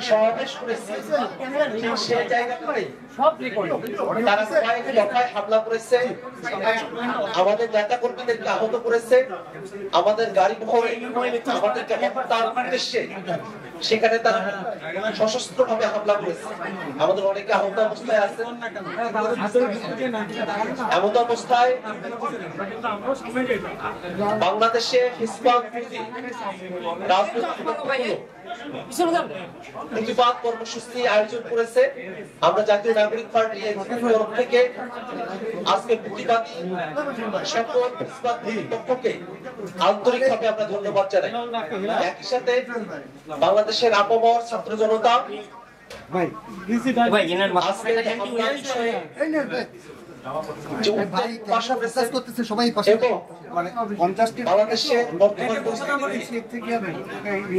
সমাবেশ করেছে সেই জায়গাটাতে তারা কয়েক দফায় হামলা করেছে, আমাদের নেতা কর্মীদেরকে আহত করেছে, আমাদের গাড়ি বহরে আমাদেরকে হত্যার উদ্দেশ্যে সেখানে তারা সশস্ত্র ভাবে হামলা করেছে। আমাদের অনেকে আহত অবস্থায় আছে। এমন অবস্থায় বাংলাদেশে হিজবুত প্রতিবাদ কর্মসূচি আয়োজন করেছে। আমরা জাতীয় নাগরিক পার্টি তরফ থেকে আজকে প্রতিবাদী সকল পক্ষকে আন্তরিকভাবে আমরা ধন্যবাদ জানাই। একই সাথে বাংলাদেশের আপামর ছাত্র জনতা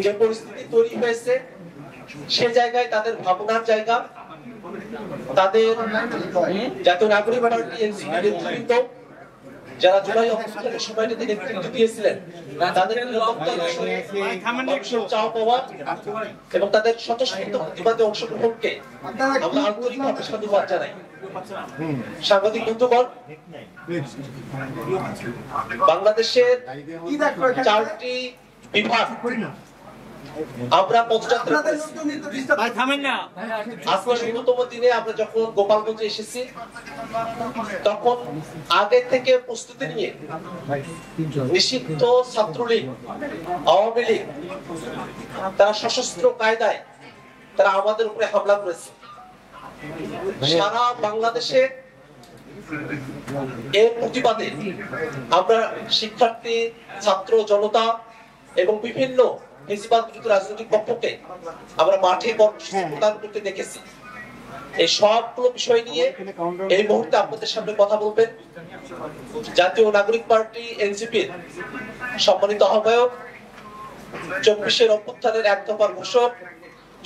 যে পরিস্থিতি তৈরি হয়েছে সে জায়গায় তাদের ভাবনার জায়গা, তাদের জাতীয় নাগরিক পার্টি এনসিপি নেতৃত্ব যারা জুলাই অভ্যুত্থানের সময়টাতে নেতৃত্ব দিয়েছিলেন তাদের চাওয়া পাওয়া এবং তাদের স্বতঃস্ফূর্ত প্রতিবাদে অংশগ্রহণকে আমরা আন্তরিকভাবে সাধুবাদ জানাই। সাংবাদিক বন্ধুগণ, বাংলাদেশের 4টি বিভাগ আমরা পদযাত্রা আজকে ১৬তম দিনে আমরা যখন গোপালগঞ্জে এসেছি তখন আগে থেকে প্রস্তুতি নিয়ে নিষিদ্ধ ছাত্রলীগ, আওয়ামী লীগ তারা সশস্ত্র কায়দায় তারা আমাদের উপরে হামলা করেছে। সারা বাংলাদেশে এর প্রতিবাদে আমরা শিক্ষার্থী, ছাত্র জনতা এবং বিভিন্ন হিজবুত বিরোধী রাজনৈতিক পক্ষকে আমরা মাঠে কর্মসূচি প্রদান করতে দেখেছি। এই সবগুলো বিষয় নিয়ে এই মুহূর্তে আপনাদের সামনে কথা বলবেন জাতীয় নাগরিক পার্টি এনসিপির সম্মানিত আহ্বায়ক, 24-এর অভ্যুত্থানের এক দফার ঘোষক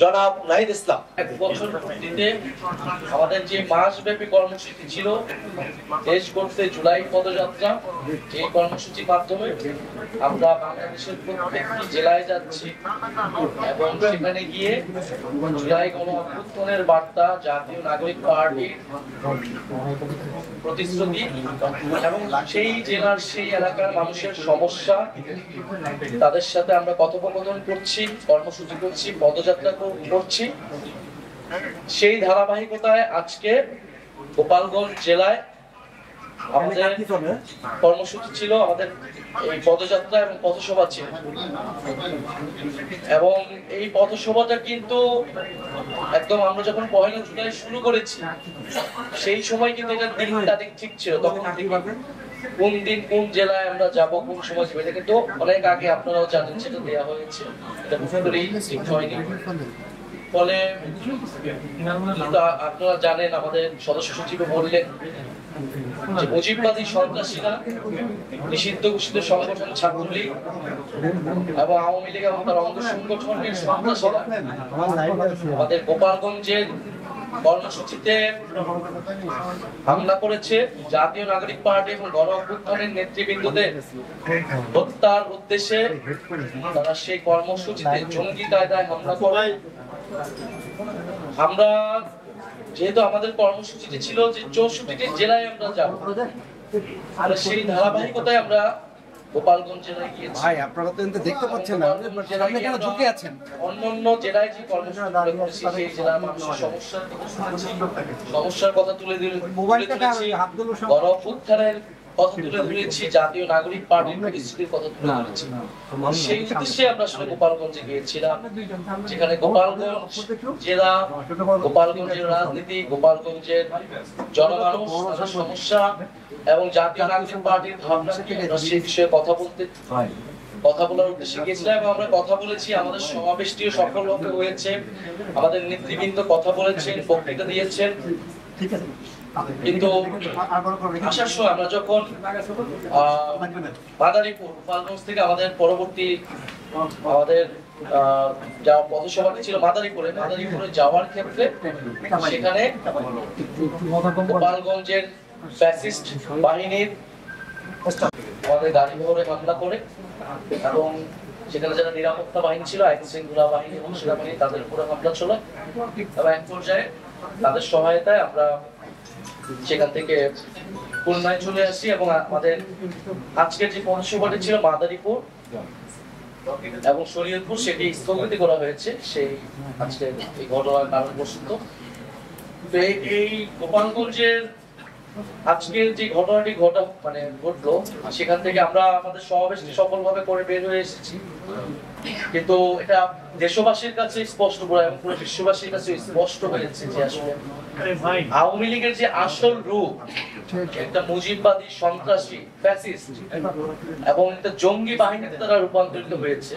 জনাব নাহিদ ইসলাম। এক বছর পূর্তিতে আমাদের যে মাসব্যাপী কর্মসূচি ছিল দেশ করতে জুলাই পদযাত্রা, এই কর্মসূচির মাধ্যমে আমরা বাংলাদেশের প্রত্যেকটি জেলায় যাচ্ছি এবং সেখানে গিয়ে জুলাই গণ অভ্যুত্থানের বার্তা, জাতীয় নাগরিক পার্টির প্রতিশ্রুতি এবং সেই জেলার সেই এলাকার মানুষের সমস্যা তাদের সাথে আমরা কথোপকথন করছি, কর্মসূচি করছি, পদযাত্রা করছি। সেই ধারাবাহিকতায় আজকে গোপালগঞ্জ জেলায় আমাদের কর্মসূচি ছিল, আমাদের এই পদযাত্রা এবং পথসভা ছিল এবং এই পথসভাটা কিন্তু একদম আমরা যখন 1 জুলাই শুরু করেছি সেই সময় কিন্তু এটা দিন তারিখ ঠিক ছিল, তখন কোন দিন কোন জেলায় আমরা যাব, কোন সময় যাবো এটা কিন্তু অনেক আগে আপনারাও জানেন সেটা দেওয়া হয়েছে, এটা পুরোপুরি ঠিক হয়নি। ফলে আপনারা জানেন আমাদের সদস্য সচিব বললেন যে মুজিববাদী সন্ত্রাসীরা, নিষিদ্ধ ঘোষিত সংগঠন ছাত্রলীগ এবং আওয়ামী লীগ এবং তার অঙ্গ সংগঠনের সন্ত্রাসীরা আমাদের গোপালগঞ্জের কর্মসূচিতে হামলা করেছে। জাতীয় নাগরিক পার্টি এবং গণ অভ্যুত্থানের নেতৃবৃন্দদের হত্যার উদ্দেশ্যে তারা সেই কর্মসূচিতে জঙ্গি কায়দায় হামলা করে। আমরা যেহেতু আমাদের কর্মসূচিটি ছিল যে 64টি জেলায় আমরা যাব, আর সেই ধারাবাহিকতায় আমরা গোপালগঞ্জ জেলায় গিয়েছি। ভাই আপনারা তো দেখতে পাচ্ছেন না, সামনে কেন ঝুঁকে আছেন? অন্যান্য জেলায় যে কর্মসূচি করেছি সেই জেলার মানুষের সমস্যার কথা তুলে ধরেছি, গণ অভ্যুত্থানের কথা তুলে ধরেছি, জাতীয় নাগরিক পার্টির পরিস্থিতির কথা তুলে ধরেছি। সেই উদ্দেশ্যে আমরা আসলে গোপালগঞ্জে গিয়েছিলাম, যেখানে গোপালগঞ্জ জেলা, গোপালগঞ্জের রাজনীতি, গোপালগঞ্জের জনমানুষ, তাদের সমস্যা এবং জাতীয় নাগরিক পার্টির ভাবনা সেই বিষয়ে কথা বলার উদ্দেশ্যে গিয়েছিলাম এবং আমরা কথা বলেছি। আমাদের সমাবেশটিও সফলভাবে হয়েছে, আমাদের নেতৃবৃন্দ কথা বলেছেন, বক্তৃতা দিয়েছেন। কিন্তু আসার সময় আমরা যখন মাদারীপুর, গোপালগঞ্জ থেকে আমাদের পরবর্তী আমাদের যা পথসভাটি ছিল মাদারীপুরে যাওয়ার ক্ষেত্রে সেখানে গোপালগঞ্জের ফ্যাসিস্ট বাহিনীর আমাদের গাড়ি বহরে হামলা করে এবং সেখানে যারা নিরাপত্তা বাহিনী ছিল, আইন শৃঙ্খলা বাহিনী এবং সেনাবাহিনী, তাদের উপরে হামলা চলে এবং এক পর্যায়ে তাদের সহায়তায় আমরা সেখান থেকে খুলনায় চলে আসি এবং আমাদের আজকের যে পথসভাটি ছিল মাদারীপুর এবং শরীয়তপুর, সেটি স্থগিত করা হয়েছে সেই আজকে এই ঘটনার কারণবশত। তো এই গোপালগঞ্জের আজকের যে ঘটনাটি ঘটলো, সেখান থেকে আমরা আমাদের সমাবেশটি সফলভাবে করে বের হয়ে এসেছি, কিন্তু এটা দেশবাসীর কাছে স্পষ্ট করা এবং পুরো বিশ্ববাসীর কাছে স্পষ্ট হয়েছে যে আসলে আওয়ামী লীগের যে আসল রূপ, একটা মুজিববাদী সন্ত্রাসী ফ্যাসিস্ট এবং একটা জঙ্গি বাহিনীতে তারা রূপান্তরিত হয়েছে,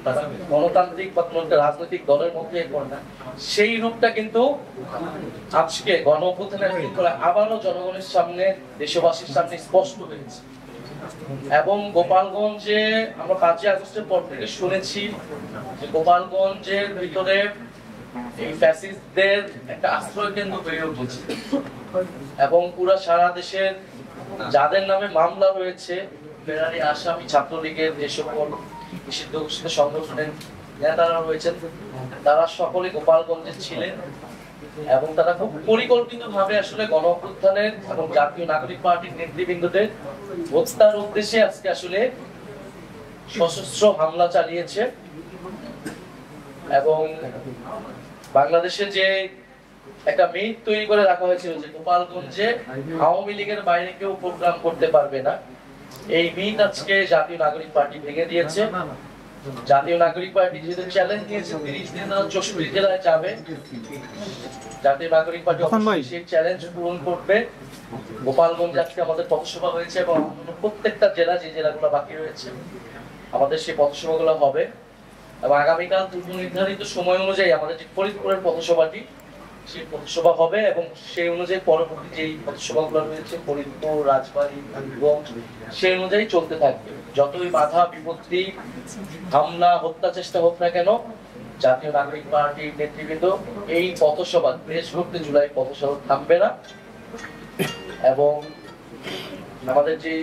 তারা গণতান্ত্রিক বা কোনো একটা রাজনৈতিক দলের মধ্যে না, সেই রূপটা কিন্তু আজকে গণঅভ্যুত্থানের আবারও জনগণের সামনে, দেশবাসীর সামনে স্পষ্ট হয়েছে। এবং গোপালগঞ্জে আমরা 5 আগস্টের পর থেকে শুনেছি যে গোপালগঞ্জের ভিতরে এই ফ্যাসিস্টদের একটা আশ্রয় কেন্দ্র গড়ে উঠেছে এবং পুরো সারা দেশের যাদের নামে মামলা রয়েছে, ফেরারি আসামি ছাত্রলীগের যে সকল নিষিদ্ধ ঘোষিত সংগঠনের নেতারা রয়েছেন, তারা সকলে গোপালগঞ্জে ছিলেন এবং তারা খুব পরিকল্পিতভাবে আসলে গণঅভ্যুত্থানের এবং জাতীয় নাগরিক পার্টির নেতৃবৃন্দদের হত্যার উদ্দেশ্যে আজকে আসলে সশস্ত্র হামলা চালিয়েছে। এবং বাংলাদেশে যে একটা মিথ তৈরি করে রাখা হয়েছিল যে গোপালগঞ্জে আওয়ামী লীগের বাইরে কেউ প্রোগ্রাম করতে পারবে না, এই মিথ আজকে জাতীয় নাগরিক পার্টি ভেঙে দিয়েছে। জাতীয় নাগরিক পার্টি যেহেতু চ্যালেঞ্জ দিয়েছে 30 দিন তারা 64 জেলায় যাবে, জাতীয় নাগরিক পার্টি অবশ্যই সেই চ্যালেঞ্জ পূরণ করবে। গোপালগঞ্জ আজকে আমাদের পথসভা হয়েছে এবং প্রত্যেকটা জেলা, যে জেলাগুলো বাকি রয়েছে, আমাদের সেই পথসভাগুলো হবে এবং আগামীকাল পূর্ব নির্ধারিত সময় অনুযায়ী আমাদের যে ফরিদপুরের পথসভাটি, সেই পথসভা হবে এবং সেই অনুযায়ী পরবর্তী যে পথসভাগুলো রয়েছে ফরিদপুর, রাজবাড়ী, গোপালগঞ্জ, সেই অনুযায়ী চলতে থাকবে। যতই বাধা বিপত্তি, হামলা, হত্যা চেষ্টা হোক না কেন, জাতীয় নাগরিক পার্টির নেতৃবৃন্দ এই পথসভা 23 জুলাই পথসভা থামবে না। এবং আমাদের যে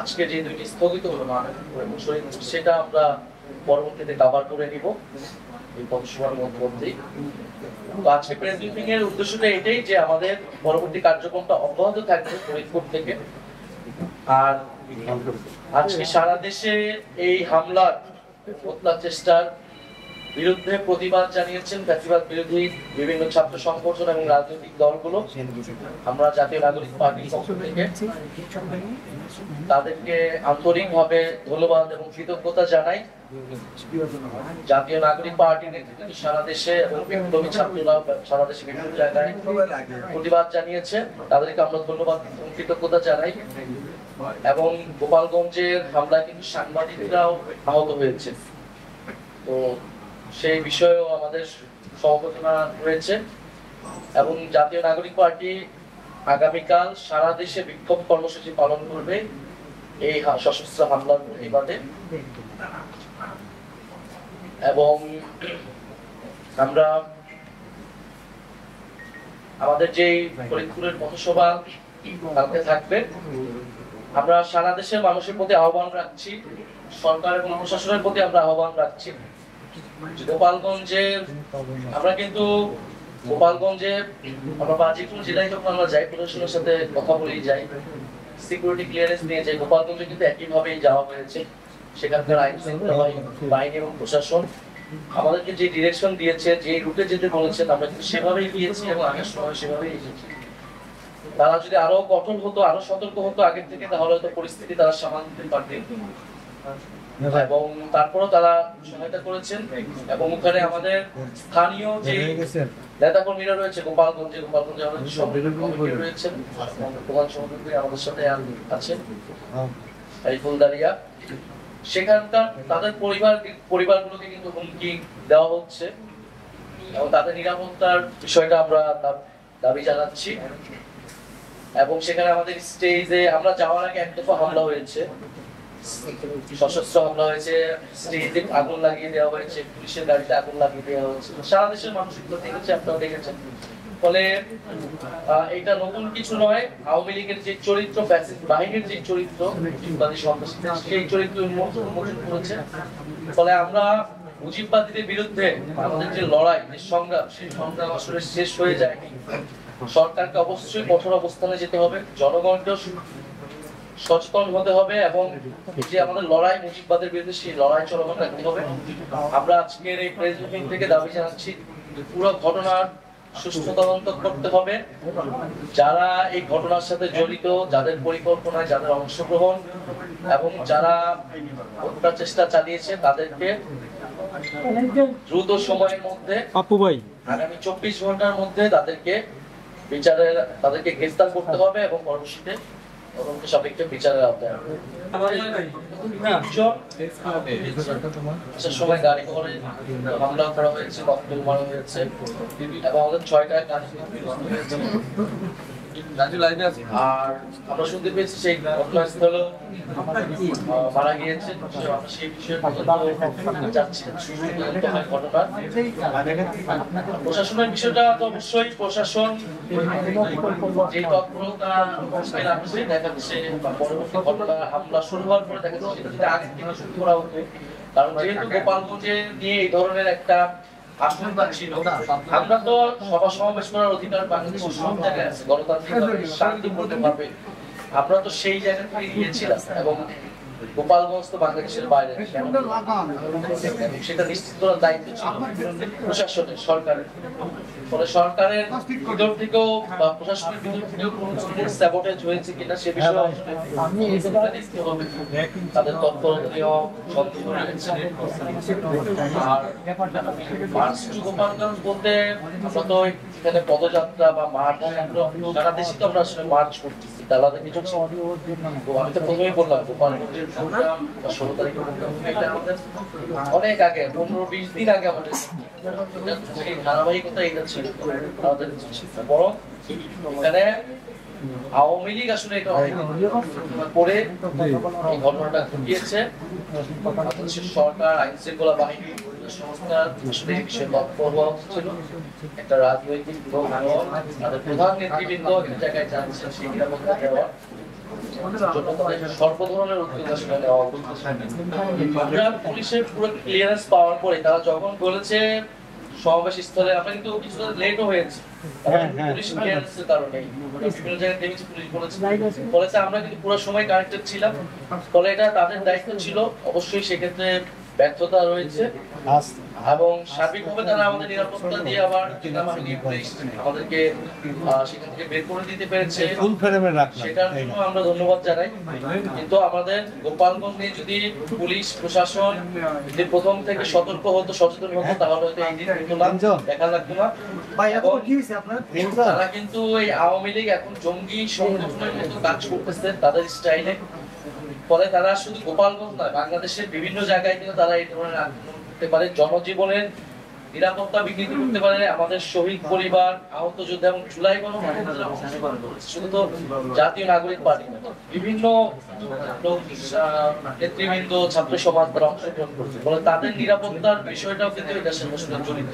আজকে যে দুইটি স্থগিত হলো সেটা আমরা পরবর্তীতে কভার করে নিব এই পথসভার মধ্যেই। তো আজকে প্রেস ব্রিফিং এর উদ্দেশ্যটা এটাই যে আমাদের পরবর্তী কার্যক্রমটা অব্যাহত থাকবে ফরিদপুর থেকে। আর আজকে সারা দেশে এই হামলার হত্যার চেষ্টার বিরুদ্ধে প্রতিবাদ জানিয়েছেন ফ্যাসিবাদ বিরোধী বিভিন্ন ছাত্র সংগঠন এবং রাজনৈতিক দলগুলো। আমরা জাতীয় নাগরিক পার্টির পক্ষ থেকে তাদেরকে আন্তরিকভাবে ধন্যবাদ এবং কৃতজ্ঞতা জানাই। জাতীয় নাগরিক পার্টির নেতৃত্বে সারা দেশে এবং বিপ্লবী ছাত্ররা সারা দেশে বিভিন্ন জায়গায় প্রতিবাদ জানিয়েছে, তাদেরকে আমরা ধন্যবাদ এবং কৃতজ্ঞতা জানাই। এবং গোপালগঞ্জের হামলায় কিন্তু সাংবাদিকরাও আহত হয়েছে, তো সেই বিষয়েও আমাদের সমবেদনা রয়েছে। এবং জাতীয় নাগরিক পার্টি আগামীকাল সারা দেশে বিক্ষোভ কর্মসূচি পালন করবে এই সশস্ত্র হামলার প্রতিবাদে। এবং আমরা আমাদের যে ফরিদপুরের পথসভা কালকে থাকবে, আমরা সারা দেশের মানুষের প্রতি আহ্বান রাখছি, সরকার এবং প্রশাসনের প্রতি আমরা আহ্বান রাখছি, গোপালগঞ্জে আমরা কিন্তু গোপালগঞ্জে আমরা বাজিপুর জেলায় যখন আমরা যাই, প্রশাসনের সাথে কথা বলেই যাই, সিকিউরিটি ক্লিয়ারেন্স নিয়ে যাই। গোপালগঞ্জে কিন্তু একইভাবেই যাওয়া হয়েছে, সেখানকার আইন শৃঙ্খলা বাহিনী এবং প্রশাসন আমাদেরকে যে ডিরেকশন দিয়েছে, যে রুটে যেতে বলেছেন, আমরা কিন্তু সেভাবেই গিয়েছি এবং আগের সময় সেভাবেই এসেছি। তারা যদি আরো কঠোর হতো, আরো সতর্ক হতো আগের থেকে, তাহলে হয়তো পরিস্থিতি তারা সামাল দিতে পারতেন। এবং তারপরও তারা সহায়তা করেছেন এবং ওখানে আমাদের স্থানীয় যে নেতাকর্মীরা রয়েছে গোপালগঞ্জে আমাদের সভাপতি রয়েছেন, প্রধান সভাপতি আমাদের সাথে আছেন এই ফুলদারিয়া, সেখানকার তাদের পরিবারগুলোকে কিন্তু হুমকি দেওয়া হচ্ছে এবং তাদের নিরাপত্তার বিষয়টা আমরা দাবি জানাচ্ছি। এবং সেখানে আমাদের স্টেজে আমরা যাওয়ার আগে এক দফা হামলা হয়েছে, সশস্ত্র হামলা হয়েছে, স্টেজে আগুন লাগিয়ে দেওয়া হয়েছে, পুলিশের গাড়িতে আগুন লাগিয়ে দেওয়া হয়েছে। সারা দেশের মানুষ এগুলো দেখেছে, আপনারা দেখেছেন। ফলে এটা নতুন কিছু নয়, আওয়ামী লীগের যে চরিত্র, ফ্যাসিস্ট বাহিনীর যে চরিত্র, সেই চরিত্র উন্মোচন করেছে ফলে আমরা মুজিববাদীদের বিরুদ্ধে আমাদের যে লড়াই, যে সংগ্রাম, সেই সংগ্রাম আসলে শেষ হয়ে যায়নি। সরকারকে অবশ্যই কঠোর অবস্থানে যেতে হবে, জনগণকেও সচেতন হতে হবে এবং যে আমাদের লড়াই মুজিববাদের বিরুদ্ধে সেই লড়াই চলমান রাখতে হবে। আমরা আজকের এই প্রেস ব্রিফিং থেকে দাবি জানাচ্ছি পুরো ঘটনার সুষ্ঠু তদন্ত করতে হবে। যারা এই ঘটনার সাথে জড়িত, যাদের পরিকল্পনায়, যাদের অংশগ্রহণ এবং যারা হত্যা চেষ্টা চালিয়েছে তাদেরকে দ্রুত সময়ের মধ্যে আগামী 24 ঘন্টার মধ্যে তাদেরকে গ্রেফতার করতে হবে এবং পরবর্তীতে তদন্ত সাপেক্ষে বিচারের আওতায় আনবে। সময় গাড়ি করে হামলা করা হয়েছে, ককটেল মারা হয়েছে এবং আমাদের 6টা গাড়ি হয়েছে। আর আমরা শুনতে পেয়েছি সেই ঘটনাস্থলে মারা গিয়েছে। আমরা সেই বিষয়ে যাচ্ছি ঘটনার প্রশাসনের বিষয়টা তো অবশ্যই প্রশাসন যে তৎপরতা দেখাচ্ছে বা পরবর্তী ঘটনা হামলা শুরু হওয়ার পরে দেখা যাচ্ছে সেটা আগে থেকে শুরু করা হতো। কারণ যেহেতু গোপালগঞ্জে নিয়ে এই ধরনের একটা আশঙ্কা ছিল, আমরা তো সভা সমাবেশ করার অধিকার বাংলাদেশের সব জায়গায় আছে, গণতান্ত্রিক শান্তিপূর্ণভাবে আমরা তো সেই জায়গা থেকে গিয়েছিলাম এবং গোপালগঞ্জ তো বাংলাদেশের বাইরে, সেটা নিশ্চিত করার দায়িত্ব ছিল প্রশাসনের, সরকারের। ফলে সরকারের ভিতর থেকেও বা প্রশাসনের ভিতর থেকেও কোনো ধরনের স্যাবোটেজ হয়েছে কিনা সে বিষয়ে দেখতে হবে। তাদের তৎপরতাও সন্দেহ রয়েছে। আর মার্চ টু গোপালগঞ্জ বলতে আমরা তো এখানে পদযাত্রা বা মার্চ, সারা দেশে তো আমরা আসলে মার্চ করতেছি, আলাদা কিছু। আমি তো প্রথমেই বললাম গোপালগঞ্জের প্রোগ্রাম বা 16 তারিখের প্রোগ্রাম এটা আমাদের অনেক আগে, 15-20 দিন আগে আমাদের সেই ধারাবাহিকতা এটা ছিল আমাদের বড়। এখানে আওয়ামী লীগ আসলে এটা পরে এই ঘটনাটা ঘটিয়েছে। সরকার, আইন শৃঙ্খলা বাহিনী সংস্থা আসলে এই বিষয়ে তৎপর হওয়া ছিল। একটা রাজনৈতিক দল তাদের প্রধান নেতৃবৃন্দ একটা জায়গায় যাচ্ছেন সেই নিরাপত্তা দেওয়া সর্ব ধরনের উদ্যোগ আসলে নেওয়া উচিত। আমরা পুলিশের পুরো ক্লিয়ারেন্স পাওয়ার পরে তারা যখন বলেছে সমাবেশ স্থলে, আমরা কিন্তু কিছুটা লেটও হয়েছে পুলিশ ক্লিয়ারেন্সের কারণে, বিভিন্ন জায়গায় দেখেছি পুলিশ বলেছে আমরা কিন্তু পুরো সময় কানেক্টেড ছিলাম। ফলে এটা তাদের দায়িত্ব ছিল, অবশ্যই সেক্ষেত্রে ব্যর্থতা রয়েছে এবং সার্বিকভাবে তারা আমাদের নিরাপত্তা দিয়ে আবার আমাদেরকে সেখান থেকে বের করে দিতে পেরেছে, সেটার জন্য আমরা ধন্যবাদ জানাই। কিন্তু আমাদের গোপালগঞ্জ নিয়ে যদি পুলিশ প্রশাসন যদি প্রথম থেকে সতর্ক হতো, সচেতন হতো, তাহলে হয়তো এই দিন দেখা লাগতো না। তারা কিন্তু এই আওয়ামী লীগ এখন জঙ্গি সংগঠনের মতো কাজ করতেছে তাদের স্টাইলে। ফলে তারা শুধু গোপালগঞ্জ নয়, বাংলাদেশের বিভিন্ন জায়গায় কিন্তু তারা এই ধরনের আক্রমণ করতে পারে, জনজীবনের নিরাপত্তা বিঘ্নিত করতে পারে। আমাদের শহীদ পরিবার, আহত যোদ্ধা এবং জুলাই শুধু তো জাতীয় নাগরিক পার্টি বিভিন্ন নেতৃবৃন্দ, ছাত্র সমাজ তারা অংশগ্রহণ করছে। ফলে তাদের নিরাপত্তার বিষয়টাও কিন্তু এটার সাথে জড়িত।